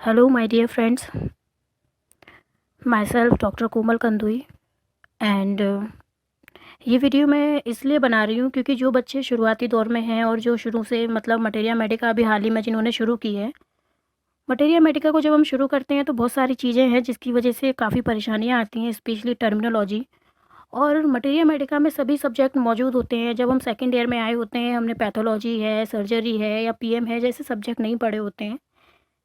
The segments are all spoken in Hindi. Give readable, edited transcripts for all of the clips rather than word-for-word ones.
Hello, my dear friends. Myself, doctor Komal Kandui and ये वीडियो मैं इसलिए बना रही हूँ क्योंकि जो बच्चे शुरुआती दौर में हैं और जो शुरू से मतलब मटेरिया मेडिका अभी हाल ही में जिन्होंने शुरू की है, मटेरिया मेडिका को जब हम शुरू करते हैं तो बहुत सारी चीज़ें हैं जिसकी वजह से काफ़ी परेशानियाँ आती हैं, स्पेशली टर्मिनोलॉजी। और मटेरिया मेडिका में सभी सब्जेक्ट मौजूद होते हैं। जब हम सेकेंड ईयर में आए होते हैं, हमने पैथोलॉजी है, सर्जरी है या पीएम है जैसे सब्जेक्ट नहीं पढ़े होते हैं,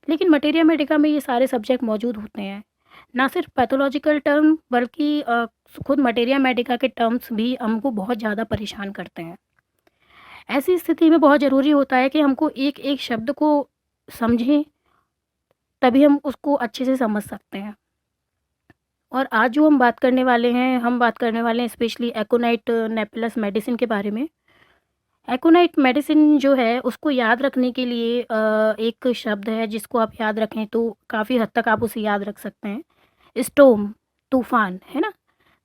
लेकिन मटेरिया मेडिका में ये सारे सब्जेक्ट मौजूद होते हैं। ना सिर्फ पैथोलॉजिकल टर्म बल्कि खुद मटेरिया मेडिका के टर्म्स भी हमको बहुत ज़्यादा परेशान करते हैं। ऐसी स्थिति में बहुत ज़रूरी होता है कि हमको एक एक शब्द को समझें, तभी हम उसको अच्छे से समझ सकते हैं। और आज जो हम बात करने वाले हैं स्पेशली एकोनाइट नेपिलस मेडिसिन के बारे में। एकोनाइट मेडिसिन जो है उसको याद रखने के लिए एक शब्द है जिसको आप याद रखें तो काफ़ी हद तक आप उसे याद रख सकते हैं। स्टॉर्म, तूफ़ान, है ना?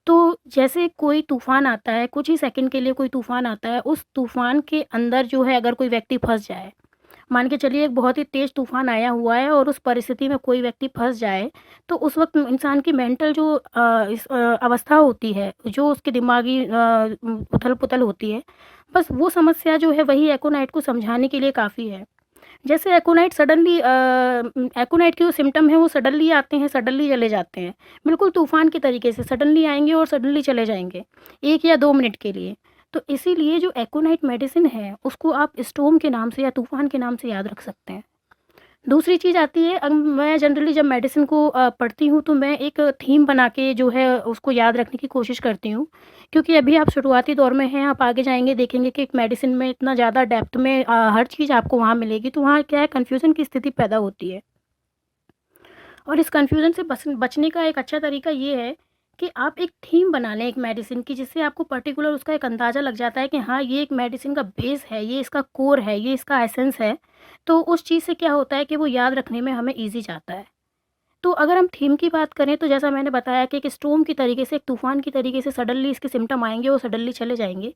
तो जैसे कोई तूफ़ान आता है, कुछ ही सेकंड के लिए कोई तूफ़ान आता है, उस तूफ़ान के अंदर जो है अगर कोई व्यक्ति फँस जाए, मान के चलिए एक बहुत ही तेज़ तूफ़ान आया हुआ है और उस परिस्थिति में कोई व्यक्ति फँस जाए, तो उस वक़्त इंसान की मेंटल जो अवस्था होती है, जो उसकी दिमागी उथल-पुथल होती है, बस वो समस्या जो है वही एकोनाइट को समझाने के लिए काफ़ी है। जैसे एकोनाइट के जो सिम्पटम हैं वो सडनली आते हैं, सडनली चले जाते हैं। बिल्कुल तूफ़ान के तरीके से सडनली आएँगे और सडनली चले जाएँगे, 1 या 2 मिनट के लिए। तो इसीलिए जो एकोनाइट मेडिसिन है, उसको आप स्टॉर्म के नाम से या तूफ़ान के नाम से याद रख सकते हैं। दूसरी चीज़ आती है, अब मैं जनरली जब मेडिसिन को पढ़ती हूँ तो मैं एक थीम बना के जो है उसको याद रखने की कोशिश करती हूँ। क्योंकि अभी आप शुरुआती दौर में हैं, आप आगे जाएँगे देखेंगे कि एक मेडिसिन में इतना ज़्यादा डेप्थ में हर चीज़ आपको वहाँ मिलेगी, तो वहाँ क्या है, कन्फ्यूज़न की स्थिति पैदा होती है। और इस कन्फ्यूज़न से बचने का एक अच्छा तरीका ये है कि आप एक थीम बना लें एक मेडिसिन की, जिससे आपको पर्टिकुलर उसका एक अंदाज़ा लग जाता है कि हाँ, ये एक मेडिसिन का बेस है, ये इसका कोर है, ये इसका एसेंस है। तो उस चीज़ से क्या होता है कि वो याद रखने में हमें ईज़ी जाता है। तो अगर हम थीम की बात करें तो जैसा मैंने बताया कि एक स्टॉर्म की तरीके से, एक तूफ़ान की तरीके से सडनली इसके सिम्पटम आएँगे और सडनली चले जाएँगे।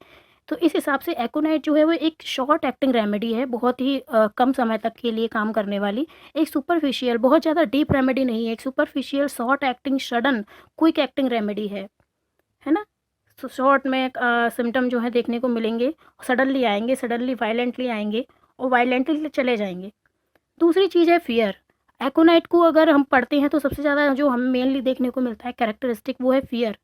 तो इस हिसाब से एकोनाइट जो है वो एक शॉर्ट एक्टिंग रेमेडी है, बहुत ही कम समय तक के लिए काम करने वाली। एक सुपरफिशियल, बहुत ज़्यादा डीप रेमेडी नहीं है, एक superficial short acting sudden quick acting remedy है ना? तो शॉर्ट में सिम्पटम जो है देखने को मिलेंगे, सडनली आएँगे, सडनली वायलेंटली आएँगे और वायलेंटली चले जाएँगे। दूसरी चीज़ है फ़ियर। एकोनाइट को अगर हम पढ़ते हैं तो सबसे ज़्यादा जो हमें मेनली देखने को मिलता है कैरेक्टरिस्टिक, वो है फ़ियर।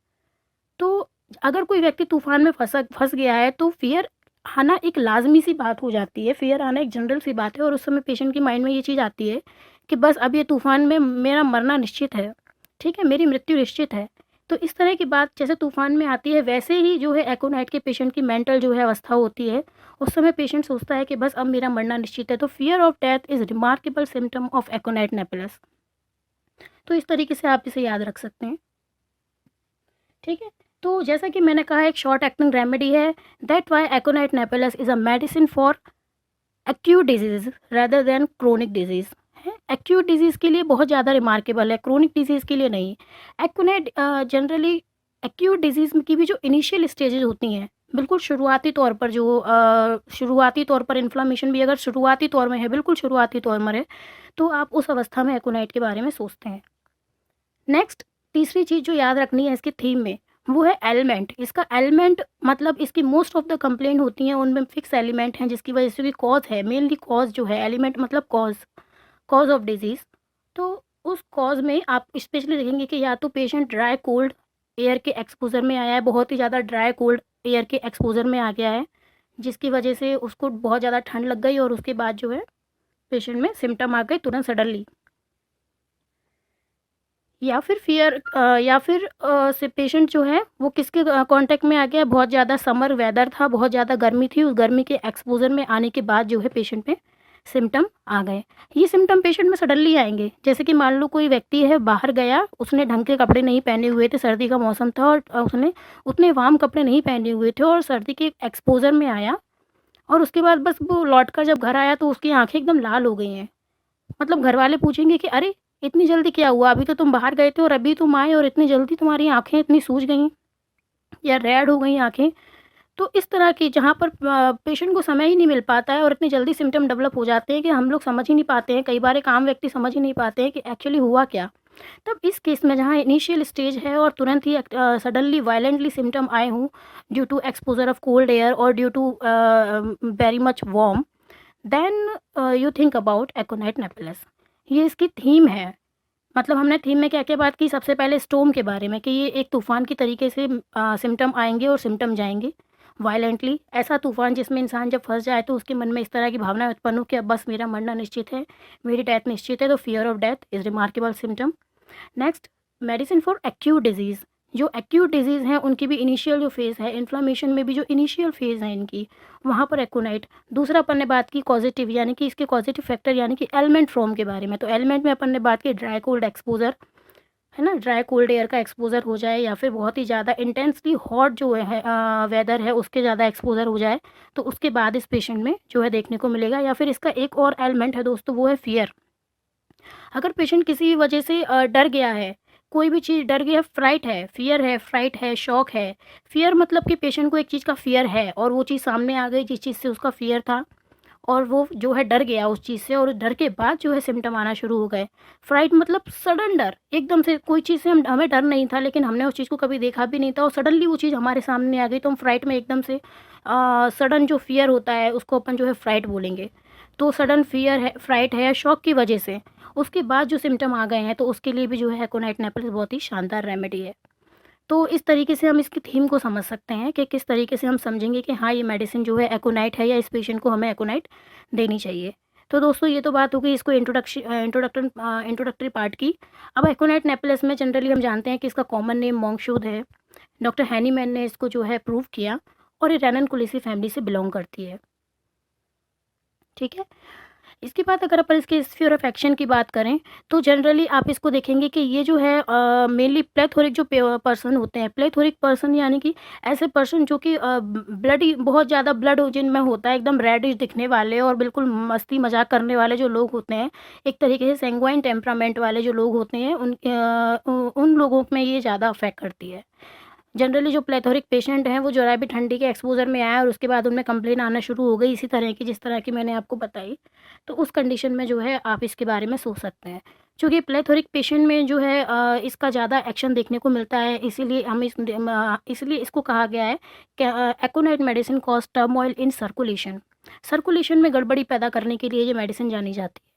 तो अगर कोई व्यक्ति तूफ़ान में फँस गया है तो फ़ियर आना एक लाज़मी सी बात हो जाती है, फ़ियर आना एक जनरल सी बात है और उस समय पेशेंट के माइंड में ये चीज़ आती है कि बस अब ये तूफ़ान में मेरा मरना निश्चित है, ठीक है? मेरी मृत्यु निश्चित है। तो इस तरह की बात जैसे तूफ़ान में आती है, वैसे ही जो है एकोनाइट के पेशेंट की मेंटल जो है अवस्था होती है, उस समय पेशेंट सोचता है कि बस अब मेरा मरना निश्चित है। तो fear of death is remarkable symptom of aconite napellus. तो इस तरीके से आप इसे याद रख सकते हैं, ठीक है? तो जैसा कि मैंने कहा, एक शॉर्ट एक्टिंग रेमेडी है। That why aconite napellus is a medicine for acute disease rather than chronic disease है। एक्यूट डिजीज़ के लिए बहुत ज़्यादा रिमार्केबल है, क्रोनिक डिजीज़ के लिए नहीं। एकोनाइट जनरली एक्यूट डिजीज़ की भी जो इनिशियल स्टेजेस होती हैं, बिल्कुल शुरुआती तौर पर शुरुआती तौर पर इन्फ्लेमेशन भी अगर शुरुआती तौर में है, बिल्कुल शुरुआती तौर में है, तो आप उस अवस्था में एकोनाइट के बारे में सोचते हैं। नेक्स्ट, तीसरी चीज़ जो याद रखनी है इसकी थीम में, वो है एलिमेंट। इसका एलिमेंट मतलब इसकी मोस्ट ऑफ द कंप्लेंट होती हैं उनमें फिक्स एलिमेंट हैं जिसकी वजह से भी कॉज है, मेनली कॉज जो है, एलिमेंट मतलब कॉज ऑफ डिजीज़। तो उस कॉज में आप स्पेशली देखेंगे कि या तो पेशेंट ड्राई कोल्ड एयर के एक्सपोज़र में आया है, बहुत ही ज़्यादा ड्राई कोल्ड एयर के एक्सपोज़र में आ गया है, जिसकी वजह से उसको बहुत ज़्यादा ठंड लग गई और उसके बाद जो है पेशेंट में सिम्पटम आ गए तुरंत सडनली। या फिर से पेशेंट जो है वो किसके कांटेक्ट में आ गया, बहुत ज़्यादा समर वेदर था, बहुत ज़्यादा गर्मी थी, उस गर्मी के एक्सपोज़र में आने के बाद जो है पेशेंट में सिम्पटम आ गए। ये सिम्पटम पेशेंट में सडनली आएँगे। जैसे कि मान लो कोई व्यक्ति है, बाहर गया, उसने ढंग के कपड़े नहीं पहने हुए थे, सर्दी का मौसम था और उसने उतने वार्म कपड़े नहीं पहने हुए थे और सर्दी के एक्सपोज़र में आया और उसके बाद बस वो लौट कर जब घर आया तो उसकी आँखें एकदम लाल हो गई हैं। मतलब घरवाले पूछेंगे कि अरे! इतनी जल्दी क्या हुआ? अभी तो तुम बाहर गए थे और अभी तुम आए और इतनी जल्दी तुम्हारी आँखें इतनी सूज गईं या रेड हो गई आँखें। तो इस तरह की जहाँ पर पेशेंट को समय ही नहीं मिल पाता है और इतनी जल्दी सिम्टम डेवलप हो जाते हैं कि हम लोग समझ ही नहीं पाते हैं, कई बार एक आम व्यक्ति समझ ही नहीं पाते हैं कि एक्चुअली हुआ क्या। तब इस केस में जहाँ इनिशियल स्टेज है और तुरंत ही सडनली वायलेंटली सिम्टम आए हों due to exposure of cold air और due to very much warm, then you think about aconite napellus. ये इसकी थीम है। मतलब हमने थीम में क्या क्या बात की, सबसे पहले स्टोम के बारे में कि ये एक तूफ़ान की तरीके से सिम्टम आएंगे और सिम्टम जाएंगे वायलेंटली। ऐसा तूफ़ान जिसमें इंसान जब फंस जाए तो उसके मन में इस तरह की भावना उत्पन्न हो कि अब बस मेरा मरना निश्चित है, मेरी डेथ निश्चित है, तो fear of death is remarkable symptom. Next, medicine for acute disease. जो एक्यूट डिजीज़ हैं उनकी भी इनिशियल जो फेज़ है, इन्फ्लामेशन में भी जो इनिशियल फेज़ है इनकी, वहाँ पर एकोनाइट। दूसरा अपन ने बात की पॉजिटिव यानी कि इसके पॉजिटिव फैक्टर यानी कि एलिमेंट फ्रॉम के बारे में। तो एलिमेंट में अपन ने बात की ड्राई कोल्ड एक्सपोजर, है ना, ड्राई कोल्ड एयर का एक्सपोजर हो जाए या फिर बहुत ही ज़्यादा इंटेंसली हॉट जो है वेदर है उसके ज़्यादा एक्सपोजर हो जाए, तो उसके बाद इस पेशेंट में जो है देखने को मिलेगा। या फिर इसका एक और एलिमेंट है दोस्तों, वो है फियर। अगर पेशेंट किसी भी वजह से डर गया है, कोई भी चीज़ डर गया, फ्राइट है, फियर है, फ्राइट है, शॉक है। फियर मतलब कि पेशेंट को एक चीज़ का फियर है और वो चीज़ सामने आ गई जिस चीज़ से उसका फियर था, और वो जो है डर गया उस चीज़ से और डर के बाद जो है सिम्टम आना शुरू हो गए। फ्राइट मतलब सडन डर, एकदम से कोई चीज़ से हमें डर नहीं था लेकिन हमने उस चीज़ को कभी देखा भी नहीं था और सडनली वो चीज़ हमारे सामने आ गई, तो हम फ्राइट में एकदम से सडन जो फियर होता है उसको अपन जो है फ्राइट बोलेंगे। तो सडन फियर है, फ्राइट है, शॉक की वजह से उसके बाद जो सिम्टम आ गए हैं, तो उसके लिए भी जो है एकोनाइट नेपेलस बहुत ही शानदार रेमेडी है। तो इस तरीके से हम इसकी थीम को समझ सकते हैं कि किस तरीके से हम समझेंगे कि हाँ, ये मेडिसिन जो है एकोनाइट है या इस पेशेंट को हमें एकोनाइट देनी चाहिए। तो दोस्तों ये तो बात हो गई इसको इंट्रोडक्टरी पार्ट की। अब एकोनाइट नेपेलस में जनरली हम जानते हैं कि इसका कॉमन नेम मोंकशूद है। डॉक्टर हैनीमैन ने इसको जो है प्रूव किया और ये रेननकुलेसी फैमिली से बिलोंग करती है। ठीक है, इसके बाद अगर अपन इसके स्फीयर ऑफ एक्शन की बात करें तो जनरली आप इसको देखेंगे कि ये जो है मेनली प्लेथोरिक जो पर्सन होते हैं, प्लेथोरिक पर्सन यानी कि ऐसे पर्सन जो कि ब्लडी बहुत ज़्यादा ब्लड जिनमें होता है, एकदम रेडिश दिखने वाले और बिल्कुल मस्ती मजाक करने वाले जो लोग होते हैं, एक तरीके से सेंग्वाइन टेम्परामेंट वाले जो लोग होते हैं, उन लोगों में ये ज़्यादा अफेक्ट करती है। जनरली जो प्लेथोरिक पेशेंट हैं वो ज़रा भी ठंडी के एक्सपोजर में आया और उसके बाद उनमें कंप्लेन आना शुरू हो गई इसी तरह की जिस तरह की मैंने आपको बताई, तो उस कंडीशन में जो है आप इसके बारे में सोच सकते हैं। चूँकि प्लेथोरिक पेशेंट में जो है इसका ज़्यादा एक्शन देखने को मिलता है, इसीलिए इसलिए इसको कहा गया है कि aconite medicine cause turmoil in circulation में गड़बड़ी पैदा करने के लिए ये मेडिसिन जानी जाती है।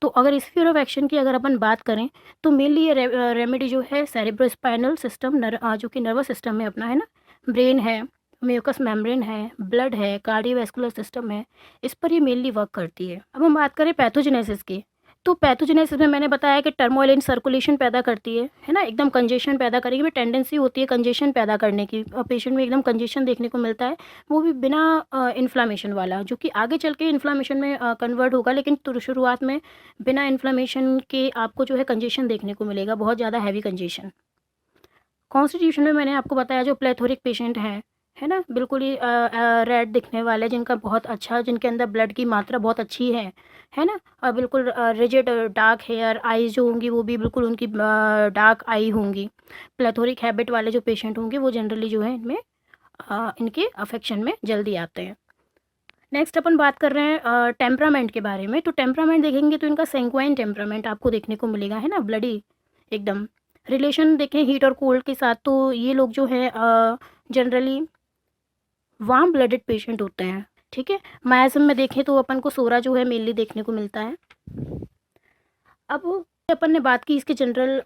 तो अगर इस स्फीयर ऑफ एक्शन की अगर अपन बात करें तो मेनली ये रेमेडी जो है सेरेब्रोस्पाइनल सिस्टम जो कि नर्वस सिस्टम में अपना है ना, ब्रेन है, म्यूकस मेम्ब्रेन है, ब्लड है, कार्डियोवैस्कुलर सिस्टम है, इस पर ये मेनली वर्क करती है। अब हम बात करें पैथोजेनेसिस की, तो पैथोजेनेसिस में मैंने बताया कि टर्मोइल इन सर्कुलेशन पैदा करती है ना, एकदम कंजेशन पैदा करेगी, में टेंडेंसी होती है कंजेशन पैदा करने की, पेशेंट में एकदम कंजेशन देखने को मिलता है, वो भी बिना इन्फ्लामेशन वाला, जो कि आगे चल के इन्फ्लामेशन में कन्वर्ट होगा, लेकिन शुरुआत में बिना इन्फ्लामेशन के आपको जो है कंजेशन देखने को मिलेगा, बहुत ज़्यादा हैवी कंजेशन। कॉन्स्टिट्यूशन में मैंने आपको बताया जो प्लेथोरिक पेशेंट हैं, है ना, बिल्कुल ही रेड दिखने वाले, जिनका बहुत अच्छा, जिनके अंदर ब्लड की मात्रा बहुत अच्छी है ना, और बिल्कुल रिजिड डार्क हेयर, आईज जो होंगी वो भी बिल्कुल उनकी डार्क आई होंगी। प्लेथोरिक हैबिट वाले जो पेशेंट होंगे वो जनरली जो है इनमें इनके अफेक्शन में जल्दी आते हैं। नेक्स्ट अपन बात कर रहे हैं टेम्परामेंट के बारे में। तो टेम्परामेंट देखेंगे तो इनका सेंक्वाइन टेम्परामेंट आपको देखने को मिलेगा, है ना, ब्लडी एकदम। रिलेशन देखें हीट और कोल्ड के साथ, तो ये लोग जो है जनरली वार्म ब्लडेड पेशेंट होते हैं। ठीक है, मायासम में देखें तो अपन को सोरा जो है मेनली देखने को मिलता है। अब अपन ने बात की इसके जनरल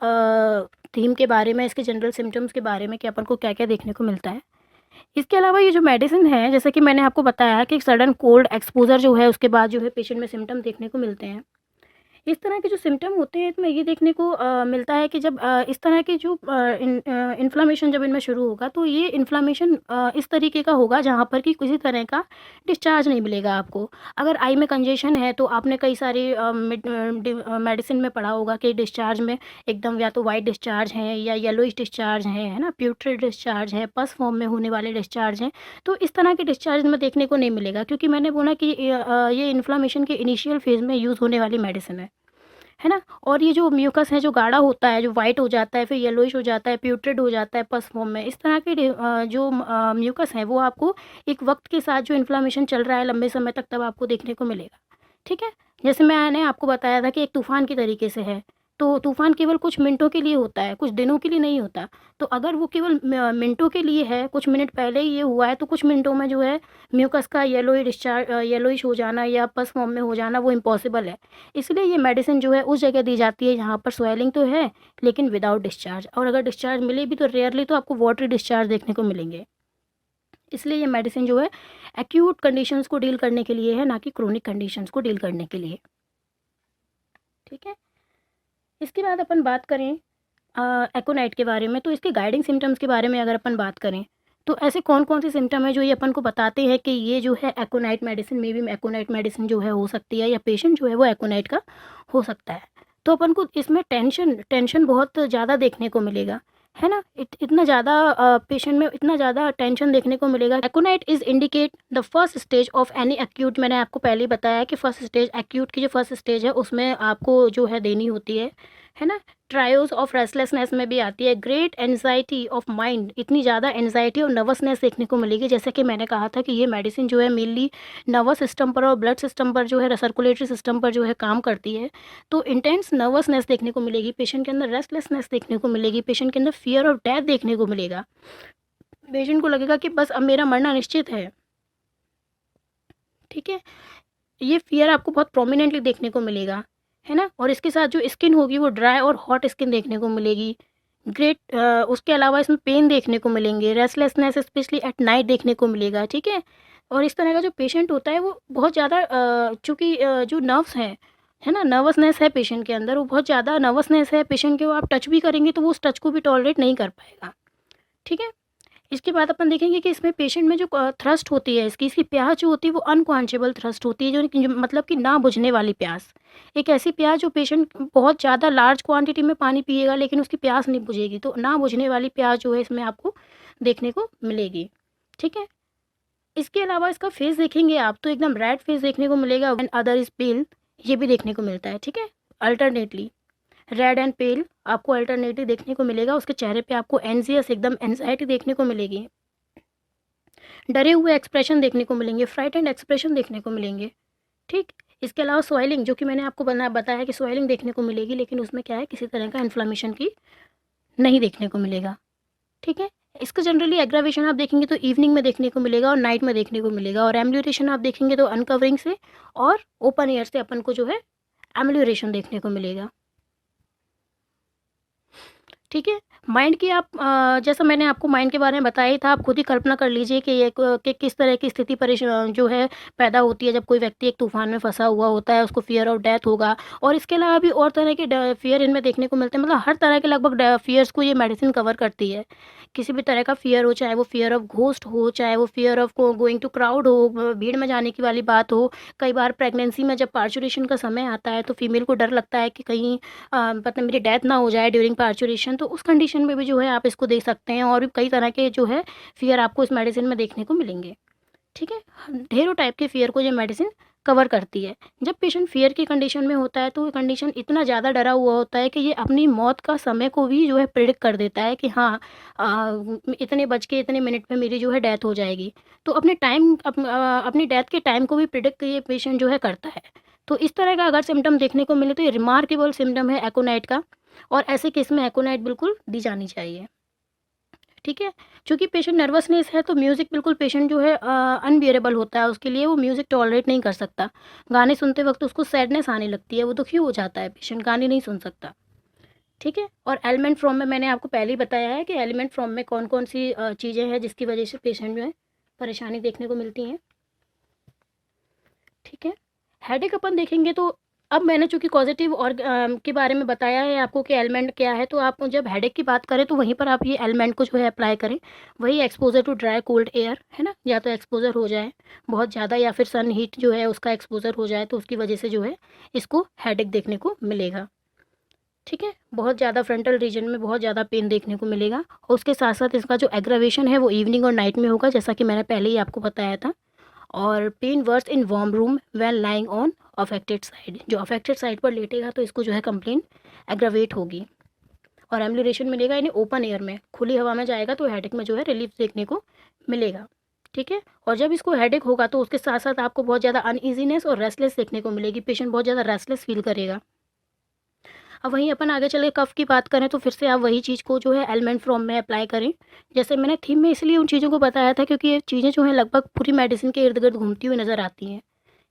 थीम के बारे में, इसके जनरल सिम्टम्स के बारे में कि अपन को क्या क्या देखने को मिलता है। इसके अलावा ये जो मेडिसिन है, जैसे कि मैंने आपको बताया कि सडन कोल्ड एक्सपोजर जो है उसके बाद जो है पेशेंट में सिम्टम देखने को मिलते हैं। इस तरह के जो सिम्टम होते हैं इसमें ये देखने को मिलता है कि जब इस तरह की जो इन्फ्लामेशन जब इनमें शुरू होगा, तो ये इन्फ्लामेशन इस तरीके का होगा जहाँ पर कि किसी तरह का डिस्चार्ज नहीं मिलेगा आपको। अगर आई में कंजेशन है तो आपने कई सारी मेडिसिन में पढ़ा होगा कि डिस्चार्ज में एकदम या तो वाइट डिस्चार्ज हैं या येलोइश डिस्चार्ज है ना, प्यूट्रेड डिस्चार्ज है, पस फॉर्म में होने वाले डिस्चार्ज हैं। तो इस तरह के डिस्चार्ज में देखने को नहीं मिलेगा, क्योंकि मैंने बोला कि ये इन्फ्लामेशन के इनिशियल फेज़ में यूज़ होने वाली मेडिसिन है ना। और ये जो म्यूकस है जो गाढ़ा होता है, जो वाइट हो जाता है, फिर येलोइश हो जाता है, प्यूट्रेड हो जाता है पस फॉर्म में, इस तरह के जो म्यूकस है वो आपको एक वक्त के साथ जो इन्फ्लामेशन चल रहा है लंबे समय तक, तब आपको देखने को मिलेगा। ठीक है, जैसे मैंने आपको बताया था कि एक तूफान की तरीके से है, तो तूफान केवल कुछ मिनटों के लिए होता है, कुछ दिनों के लिए नहीं होता। तो अगर वो केवल मिनटों के लिए है, कुछ मिनट पहले ही ये हुआ है, तो कुछ मिनटों में जो है म्यूकस का येलोइश हो जाना या पस फॉर्म में हो जाना वो इम्पॉसिबल है। इसलिए ये मेडिसिन जो है उस जगह दी जाती है जहाँ पर स्वेलिंग तो है लेकिन विदाउट डिस्चार्ज, और अगर डिस्चार्ज मिले भी तो रेयरली तो आपको वाटरी डिस्चार्ज देखने को मिलेंगे। इसलिए ये मेडिसिन जो है एक्यूट कंडीशंस को डील करने के लिए है, ना कि क्रोनिक कंडीशंस को डील करने के लिए। ठीक है, इसके बाद अपन बात करें एकोनाइट के बारे में, तो इसके गाइडिंग सिम्टम्स के बारे में अगर अपन बात करें तो ऐसे कौन कौन से सिम्टम है जो ये अपन को बताते हैं कि ये जो है एकोनाइट मेडिसिन में भी एकोनाइट मेडिसिन जो है हो सकती है, या पेशेंट जो है वो एकोनाइट का हो सकता है। तो अपन को इसमें टेंशन बहुत ज़्यादा देखने को मिलेगा, है ना। इतना ज़्यादा पेशेंट में इतना ज़्यादा टेंशन देखने को मिलेगा। Aconite is indicate the first stage of any acute, मैंने आपको पहले ही बताया कि फर्स्ट स्टेज एक्यूट की जो फर्स्ट स्टेज है उसमें आपको जो है देनी होती है ना। ट्रायल्स ऑफ रेस्टलेसनेस में भी आती है। ग्रेट एनजाइटी ऑफ माइंड, इतनी ज़्यादा एनजाइटी और नर्वसनेस देखने को मिलेगी। जैसे कि मैंने कहा था कि ये मेडिसिन जो है मेनली नर्वस सिस्टम पर और ब्लड सिस्टम पर जो है सर्कुलेटरी सिस्टम पर जो है काम करती है। तो इंटेंस नर्वसनेस देखने को मिलेगी पेशेंट के अंदर, रेस्टलेसनेस देखने को मिलेगी पेशेंट के अंदर, फियर ऑफ डेथ देखने को मिलेगा। पेशेंट को लगेगा कि बस अब मेरा मरना निश्चित है। ठीक है, ये फियर आपको बहुत प्रोमिनेंटली देखने को मिलेगा, है ना। और इसके साथ जो स्किन होगी वो ड्राई और हॉट स्किन देखने को मिलेगी। उसके अलावा इसमें पेन देखने को मिलेंगे, रेस्टलेसनेस स्पेशली एट नाइट देखने को मिलेगा। ठीक है, और इस तरह का जो पेशेंट होता है वो बहुत ज़्यादा चूँकि जो नर्व्स हैं, है ना, नर्वसनेस है पेशेंट के अंदर, वो बहुत ज़्यादा नर्वसनेस है पेशेंट के, वो आप टच भी करेंगे तो वो उस टच को भी टॉलरेट नहीं कर पाएगा। ठीक है, इसके बाद अपन देखेंगे कि इसमें पेशेंट में जो थ्रस्ट होती है, इसकी प्यास जो होती है वो अनक्वांचेबल थ्रस्ट होती है, मतलब कि ना बुझने वाली प्यास। एक ऐसी प्यास जो पेशेंट बहुत ज़्यादा लार्ज क्वांटिटी में पानी पिएगा लेकिन उसकी प्यास नहीं बुझेगी, तो ना बुझने वाली प्यास जो है इसमें आपको देखने को मिलेगी। ठीक है, इसके अलावा इसका फेस देखेंगे आप तो एकदम रेड फेस देखने को मिलेगा। व्हेन अदर इज पेल, ये भी देखने को मिलता है। ठीक है, अल्टरनेटली रेड एंड पेल आपको अल्टरनेटिव देखने को मिलेगा। उसके चेहरे पे आपको एंजियस एकदम एंजाइटी देखने को मिलेगी, डरे हुए एक्सप्रेशन देखने को मिलेंगे, फ्राइटेंड एक्सप्रेशन देखने को मिलेंगे। ठीक, इसके अलावा स्वेलिंग, जो कि मैंने आपको बताया कि स्वेलिंग देखने को मिलेगी, लेकिन उसमें क्या है किसी तरह का इन्फ्लामेशन की नहीं देखने को मिलेगा। ठीक है, इसका जनरली एग्रावेशन आप देखेंगे तो इवनिंग में देखने को मिलेगा और नाइट में देखने को मिलेगा, और एम्ब्ल्यूरेशन आप देखेंगे तो अनकवरिंग से और ओपन एयर से अपन को जो है एम्ब्ल्यूरेशन देखने को मिलेगा। ठीक है, माइंड की आप जैसा मैंने आपको माइंड के बारे में बताया ही था, आप खुद ही कल्पना कर लीजिए कि ये कि किस तरह की स्थिति परेशान जो है पैदा होती है जब कोई व्यक्ति एक तूफान में फंसा हुआ होता है, उसको फियर ऑफ डेथ होगा। और इसके अलावा भी और तरह के फियर इनमें देखने को मिलते हैं, मतलब हर तरह के लगभग फियर्स को ये मेडिसिन कवर करती है। किसी भी तरह का फियर हो, चाहे वो फियर ऑफ घोस्ट हो, चाहे वो fear of going to crowd हो, भीड़ में जाने की वाली बात हो। कई बार प्रेगनेंसी में जब पार्चुरेशन का समय आता है तो फीमेल को डर लगता है कि कहीं मतलब मेरी डेथ ना हो जाए ड्यूरिंग पार्चुरेशन, तो उस कंडीशन में भी जो है आप इसको दे सकते हैं। और भी कई तरह के जो है फियर आपको इस मेडिसिन में देखने को मिलेंगे। ठीक है, ढेरों टाइप के फियर को ये मेडिसिन कवर करती है। जब पेशेंट फियर की कंडीशन में होता है तो ये कंडीशन इतना ज़्यादा डरा हुआ होता है कि ये अपनी मौत का समय को भी जो है प्रिडिक्ट कर देता है कि हाँ इतने बज के इतने मिनट में मेरी जो है डेथ हो जाएगी। तो अपनी डेथ के टाइम को भी प्रिडिक्ट ये पेशेंट जो है करता है। तो इस तरह का अगर सिम्टम देखने को मिले तो ये रिमार्केबल सिम्टम है एकोनाइट का, और ऐसे केस में एकोनाइट बिल्कुल दी जानी चाहिए। ठीक है, चूँकि पेशेंट नर्वसनेस है तो म्यूज़िक बिल्कुल पेशेंट जो है अनबियरेबल होता है उसके लिए, वो म्यूज़िक टॉलरेट नहीं कर सकता। गाने सुनते वक्त उसको सैडनेस आने लगती है, वो दुखी हो जाता है पेशेंट, गाने नहीं सुन सकता। ठीक है, और एलिमेंट फ्रॉम में मैंने आपको पहले ही बताया है कि एलिमेंट फ्रॉम में कौन कौन सी चीज़ें हैं जिसकी वजह से पेशेंट जो है परेशानी देखने को मिलती हैं। ठीक है, हेडेक अपन देखेंगे तो अब मैंने चूँकि पॉजिटिव और के बारे में बताया है आपको कि एलिमेंट क्या है, तो आप जब हेडेक की बात करें तो वहीं पर आप ये एलिमेंट को जो है अप्लाई करें। वही exposure to dry cold air, है ना, या तो एक्सपोजर हो जाए बहुत ज़्यादा या फिर सन हीट जो है उसका एक्सपोजर हो जाए, तो उसकी वजह से जो है इसको हेडेक देखने को मिलेगा। ठीक है, बहुत ज़्यादा फ्रंटल रीजन में बहुत ज़्यादा पेन देखने को मिलेगा, और उसके साथ साथ इसका जो एग्रावेशन है वो इवनिंग और नाइट में होगा, जैसा कि मैंने पहले ही आपको बताया था। और pain worse in warm room when lying on affected side, जो अफेक्टेड साइड पर लेटेगा तो इसको जो है कंप्लेन एग्रावेट होगी। और एम्बुलेशन मिलेगा यानी ओपन एयर में, खुली हवा में जाएगा तो हेडेक में जो है रिलीफ देखने को मिलेगा। ठीक है, और जब इसको हेडेक होगा तो उसके साथ साथ आपको बहुत ज़्यादा अनईजीनेस और रेस्टलेस देखने को मिलेगी, पेशेंट बहुत ज़्यादा रेस्टलेस फील करेगा। अब वहीं अपन आगे चले कफ की बात करें तो फिर से आप वही चीज़ को जो है एलिमेंट फ्रॉम में अप्लाई करें। जैसे मैंने थीम में इसलिए उन चीज़ों को बताया था क्योंकि ये चीज़ें जो हैं लगभग पूरी मेडिसिन के इर्द गिर्द घूमती हुई नज़र आती हैं।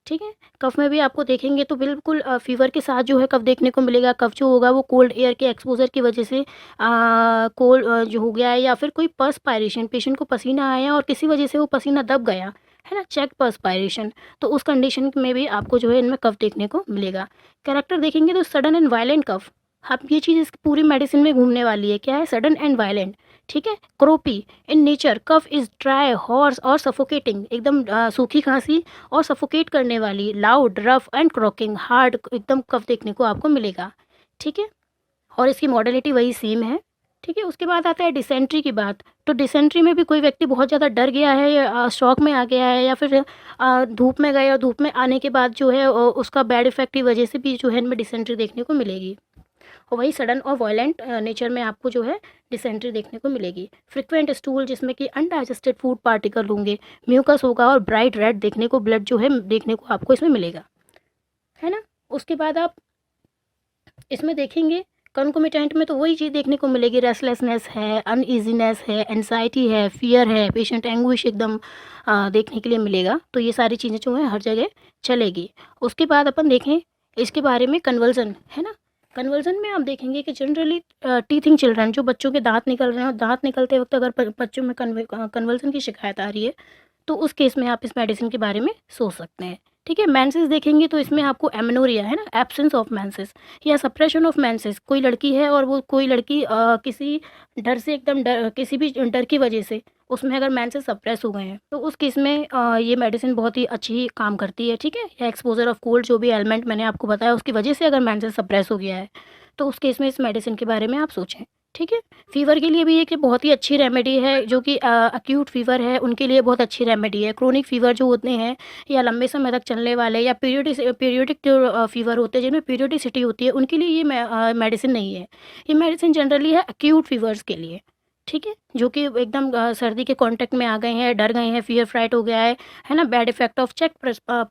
ठीक है, कफ में भी आपको देखेंगे तो बिल्कुल फीवर के साथ जो है कफ देखने को मिलेगा। कफ जो होगा वो कोल्ड एयर के एक्सपोजर की वजह से कोल्ड जो हो गया है, या फिर कोई पर्सपायरेशन, पेशेंट को पसीना आया और किसी वजह से वो पसीना दब गया है ना, चेक पर्सपायरेशन, तो उस कंडीशन में भी आपको जो है इनमें कफ देखने को मिलेगा। कैरेक्टर देखेंगे तो सडन एंड वायलेंट कफ, अब ये चीज़ इस पूरी मेडिसिन में घूमने वाली है। क्या है? Sudden and violent. ठीक है, croupy in nature, cough is dry, hoarse और सफोकेटिंग, एकदम सूखी खांसी और सफोकेट करने वाली, loud, rough and croaking, hard एकदम कफ देखने को आपको मिलेगा। ठीक है, और इसकी मॉडलिटी वही सेम है। ठीक है, उसके बाद आता है डिसेंट्री की बात। तो डिसेंट्री में भी कोई व्यक्ति बहुत ज़्यादा डर गया है या शॉक में आ गया है, या फिर धूप में गया और धूप में आने के बाद जो है उसका बैड इफेक्ट की वजह से भी जो है इनमें डिसेंट्री देखने को मिलेगी। और वही सडन और वायलेंट नेचर में आपको जो है डिसेंट्री देखने को मिलेगी। फ्रिक्वेंट स्टूल जिसमें कि अनडाइजेस्टेड फूड पार्टिकल होंगे, म्यूकस होगा और ब्राइट रेड देखने को, ब्लड जो है देखने को आपको इसमें मिलेगा, है ना। उसके बाद आप इसमें देखेंगे कंकोमिटेंट में तो वही चीज़ देखने को मिलेगी, रेस्टलेसनेस है, अनईजीनेस है, एनजाइटी है, फियर है, पेशेंट एंग्विश एकदम देखने के लिए मिलेगा। तो ये सारी चीज़ें जो है हर जगह चलेगी। उसके बाद अपन देखें इसके बारे में कन्वर्जन, है ना। कन्वर्जन में आप देखेंगे कि जनरली टीथिंग चिल्ड्रन, जो बच्चों के दांत निकल रहे हैं और दांत निकलते वक्त अगर बच्चों में कन्वर्जन की शिकायत आ रही है तो उस केस में आप इस मेडिसिन के बारे में सोच सकते हैं। ठीक है, मेंसेस देखेंगे तो इसमें आपको एमेनोरिया, है ना, एब्सेंस ऑफ मेंसेस या सप्रेशन ऑफ मेंसेस, कोई लड़की है और वो कोई लड़की किसी डर से एकदम किसी भी डर की वजह से उसमें अगर मेंसेस सप्रेस हो गए हैं तो उस केस में ये मेडिसिन बहुत ही अच्छी काम करती है। ठीक है, या एक्सपोजर ऑफ कोल्ड, जो भी एलिमेंट मैंने आपको बताया उसकी वजह से अगर मेंसेस सप्रेस हो गया है तो उस केस में इस मेडिसिन के बारे में आप सोचें। ठीक है, फीवर के लिए भी एक बहुत ही अच्छी रेमेडी है, जो कि अक्यूट फीवर है उनके लिए बहुत अच्छी रेमेडी है। क्रोनिक फीवर जो होते हैं या लंबे समय तक चलने वाले या पीरियोडिक जो फीवर होते हैं जिनमें पीरियोडिसिटी होती है, उनके लिए ये मेडिसिन नहीं है। ये मेडिसिन जनरली है अक्यूट फीवर्स के लिए। ठीक है, जो कि एकदम सर्दी के कांटेक्ट में आ गए हैं, डर गए हैं, फियर फ्राइट हो गया है ना, बैड इफेक्ट ऑफ चेक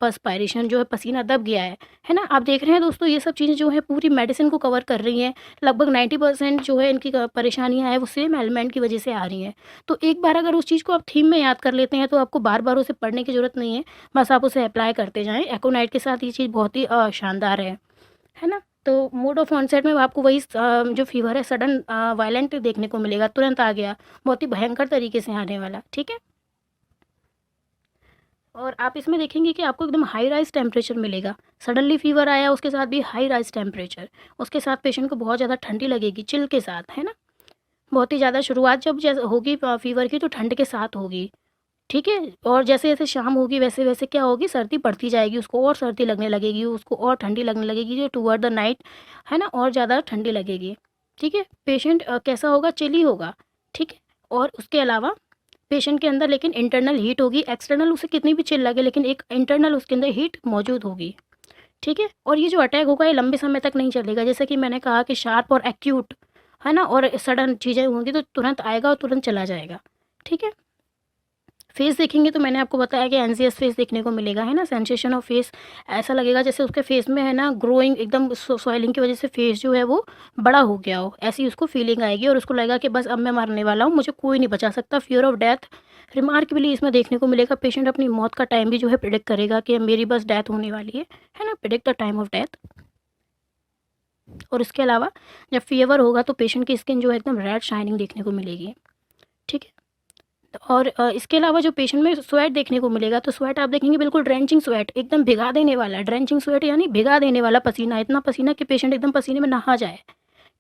पर्सपायरेशन, जो है पसीना दब गया है ना। आप देख रहे हैं दोस्तों ये सब चीज़ें जो है पूरी मेडिसिन को कवर कर रही हैं। लगभग 90% जो है इनकी परेशानियां हैं वो सेम एलिमेंट की वजह से आ रही हैं। तो एक बार अगर उस चीज़ को आप थीम में याद कर लेते हैं तो आपको बार बार उसे पढ़ने की ज़रूरत नहीं है, बस आप उसे अप्लाई करते जाएँ। एकोनाइट के साथ ये चीज़ बहुत ही शानदार है ना। तो मोड ऑफ ऑनसेट में आपको वही जो फीवर है सडन वायलेंट देखने को मिलेगा, तुरंत आ गया, बहुत ही भयंकर तरीके से आने वाला। ठीक है, और आप इसमें देखेंगे कि आपको एकदम हाई राइज टेम्परेचर मिलेगा। सडनली फीवर आया उसके साथ भी हाई राइज टेम्परेचर, उसके साथ पेशेंट को बहुत ज़्यादा ठंडी लगेगी, चिल के साथ, है ना। बहुत ही ज़्यादा शुरुआत जब जैसे होगी फीवर की तो ठंड के साथ होगी। ठीक है, और जैसे जैसे शाम होगी वैसे वैसे क्या होगी, सर्दी बढ़ती जाएगी, उसको और सर्दी लगने लगेगी, उसको और ठंडी लगने लगेगी, जो टुवर्ड द नाइट है ना और ज़्यादा ठंडी लगेगी। ठीक है, पेशेंट कैसा होगा, चिली होगा। ठीक है, और उसके अलावा पेशेंट के अंदर लेकिन इंटरनल हीट होगी, एक्सटर्नल उसे कितनी भी चिल लगे लेकिन एक इंटरनल उसके अंदर हीट मौजूद होगी। ठीक है, और ये जो अटैक होगा ये लंबे समय तक नहीं चलेगा, जैसे कि मैंने कहा कि शार्प और एक्यूट, है ना, और सडन चीज़ें होंगी तो तुरंत आएगा और तुरंत चला जाएगा। ठीक है, फेस देखेंगे तो मैंने आपको बताया कि एनजीएस फेस देखने को मिलेगा, है ना, सेंसेशन ऑफ फेस, ऐसा लगेगा जैसे उसके फेस में है ना ग्रोइंग एकदम सॉइलिंग की वजह से फेस जो है वो बड़ा हो गया हो, ऐसी उसको फीलिंग आएगी और उसको लगेगा कि बस अब मैं मरने वाला हूँ, मुझे कोई नहीं बचा सकता। फियर ऑफ डेथ रिमार्केबली इसमें देखने को मिलेगा, पेशेंट अपनी मौत का टाइम भी जो है प्रिडिक्ट करेगा कि मेरी बस डेथ होने वाली है ना, predict the time of death. और इसके अलावा जब फीवर होगा तो पेशेंट की स्किन जो है एकदम रेड शाइनिंग देखने को मिलेगी। ठीक है, और इसके अलावा जो पेशेंट में स्वेट देखने को मिलेगा तो स्वेट आप देखेंगे बिल्कुल ड्रेंचिंग स्वेट, एकदम भिगा देने वाला, ड्रेंचिंग स्वेट यानी भिगा देने वाला पसीना, इतना पसीना कि पेशेंट एकदम पसीने में नहा जाए।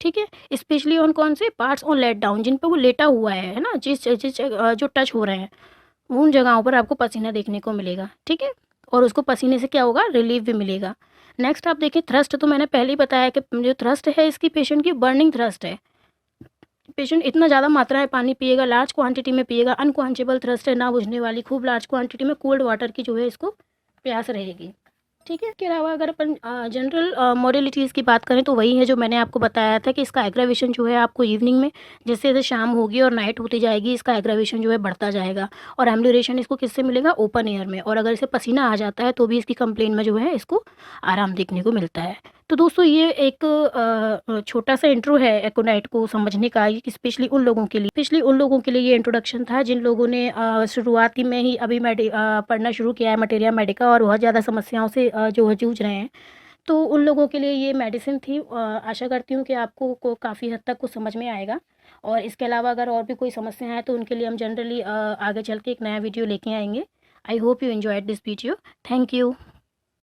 ठीक है, स्पेशली ऑन कौन से पार्ट्स ऑन लेट डाउन, जिन पर वो लेटा हुआ है ना, जिस जिस जो टच हो रहे हैं उन जगहों पर आपको पसीना देखने को मिलेगा। ठीक है, और उसको पसीने से क्या होगा, रिलीफ भी मिलेगा। नेक्स्ट आप देखिए थ्रस्ट, तो मैंने पहले ही बताया कि जो थ्रस्ट है इसकी पेशेंट की बर्निंग थ्रस्ट है। पेशेंट इतना ज़्यादा मात्रा में पानी पिएगा, लार्ज क्वांटिटी में पिएगा, अनक्वांचेबल थ्रस्ट है, ना बुझने वाली, खूब लार्ज क्वांटिटी में कोल्ड वाटर की जो है इसको प्यास रहेगी। ठीक है। इसके अलावा अगर अपन जनरल मॉडलिटीज़ की बात करें तो वही है जो मैंने आपको बताया था कि इसका एग्रावेशन जो है आपको इवनिंग में जैसे जैसे शाम होगी और नाइट होती जाएगी इसका एग्रावेशन जो है बढ़ता जाएगा। और एम्ब्यूरेशन इसको किससे मिलेगा? ओपन एयर में। और अगर इसे पसीना आ जाता है तो भी इसकी कंप्लेन में जो है इसको आराम देखने को मिलता है। तो दोस्तों ये एक छोटा सा इंट्रो है एकोनाइट को समझने का, स्पेशली उन लोगों के लिए ये इंट्रोडक्शन था जिन लोगों ने शुरुआती में ही अभी पढ़ना शुरू किया है मटेरिया मेडिका और बहुत ज़्यादा समस्याओं से जो है जूझ रहे हैं। तो उन लोगों के लिए ये मेडिसिन थी। आशा करती हूँ कि आपको को काफ़ी हद तक कुछ समझ में आएगा। और इसके अलावा अगर और भी कोई समस्या है तो उनके लिए हम जनरली आगे चल के एक नया वीडियो लेके आएंगे। I hope you enjoyed this video. Thank you.